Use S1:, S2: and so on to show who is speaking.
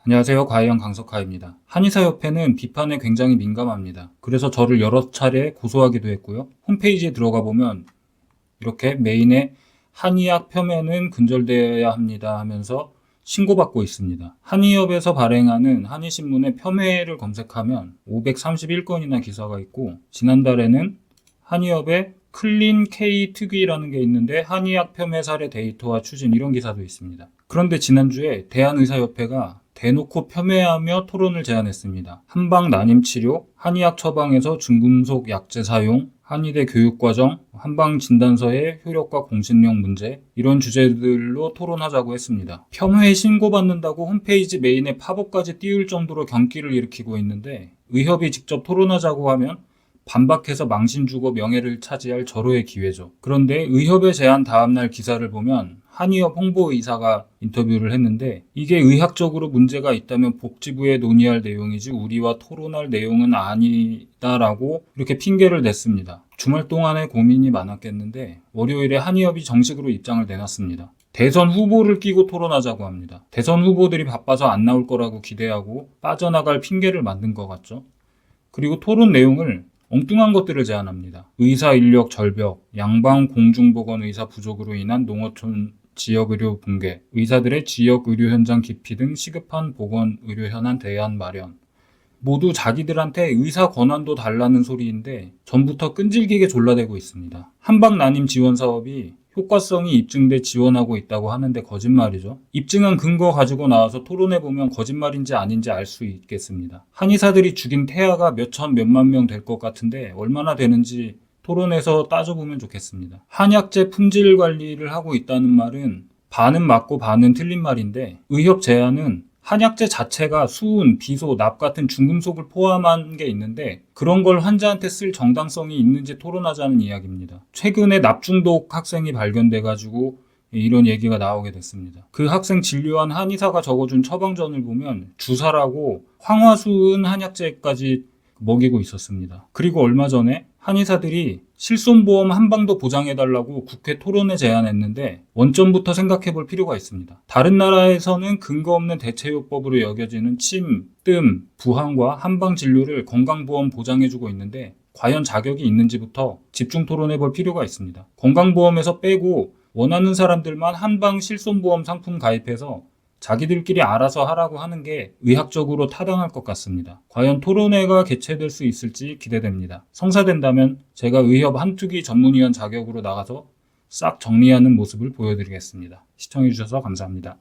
S1: 안녕하세요. 과외형 강석하입니다. 한의사협회는 비판에 굉장히 민감합니다. 그래서 저를 여러 차례 고소하기도 했고요. 홈페이지에 들어가 보면 이렇게 메인에 한의학 폄훼는 근절되어야 합니다 하면서 신고받고 있습니다. 한의협에서 발행하는 한의신문의 폄훼를 검색하면 531건이나 기사가 있고, 지난달에는 한의협의 클린 K 특위라는 게 있는데 한의학 폄훼 사례 데이터와 추진, 이런 기사도 있습니다. 그런데 지난주에 대한의사협회가 대놓고 폄훼하며 토론을 제안했습니다. 한방 난임치료, 한의학 처방에서 중금속 약제 사용, 한의대 교육과정, 한방진단서의 효력과 공신력 문제, 이런 주제들로 토론하자고 했습니다. 폄훼 신고받는다고 홈페이지 메인에 팝업까지 띄울 정도로 경기를 일으키고 있는데, 의협이 직접 토론하자고 하면 반박해서 망신 주고 명예를 차지할 절호의 기회죠. 그런데 의협의 제안 다음날 기사를 보면 한의협 홍보이사가 인터뷰를 했는데, 이게 의학적으로 문제가 있다면 복지부에 논의할 내용이지 우리와 토론할 내용은 아니다라고 이렇게 핑계를 냈습니다. 주말 동안에 고민이 많았겠는데 월요일에 한의협이 정식으로 입장을 내놨습니다. 대선 후보를 끼고 토론하자고 합니다. 대선 후보들이 바빠서 안 나올 거라고 기대하고 빠져나갈 핑계를 만든 것 같죠. 그리고 토론 내용을 엉뚱한 것들을 제안합니다. 의사 인력 절벽, 양방 공중보건 의사 부족으로 인한 농어촌 지역의료 붕괴, 의사들의 지역의료 현장 기피 등 시급한 보건의료 현안 대안 마련. 모두 자기들한테 의사 권한도 달라는 소리인데 전부터 끈질기게 졸라대고 있습니다. 한방 난임 지원 사업이 효과성이 입증돼 지원하고 있다고 하는데 거짓말이죠. 입증한 근거 가지고 나와서 토론해보면 거짓말인지 아닌지 알 수 있겠습니다. 한의사들이 죽인 태아가 몇천 몇만 명 될 것 같은데 얼마나 되는지 토론에서 따져보면 좋겠습니다. 한약재 품질 관리를 하고 있다는 말은 반은 맞고 반은 틀린 말인데, 의협 제안은 한약재 자체가 수은, 비소, 납 같은 중금속을 포함한 게 있는데 그런 걸 환자한테 쓸 정당성이 있는지 토론하자는 이야기입니다. 최근에 납중독 학생이 발견돼가지고 이런 얘기가 나오게 됐습니다. 그 학생 진료한 한의사가 적어준 처방전을 보면 주사라고 황화수은 한약재까지 먹이고 있었습니다. 그리고 얼마 전에 한의사들이 실손보험 한 방도 보장해달라고 국회 토론에 제안했는데 원점부터 생각해볼 필요가 있습니다. 다른 나라에서는 근거 없는 대체요법으로 여겨지는 침, 뜸, 부항과 한방 진료를 건강보험 보장해주고 있는데 과연 자격이 있는지부터 집중 토론해볼 필요가 있습니다. 건강보험에서 빼고 원하는 사람들만 한방 실손보험 상품 가입해서 자기들끼리 알아서 하라고 하는 게 의학적으로 타당할 것 같습니다. 과연 토론회가 개최될 수 있을지 기대됩니다. 성사된다면 제가 의협 한투기 전문위원 자격으로 나가서 싹 정리하는 모습을 보여드리겠습니다. 시청해주셔서 감사합니다.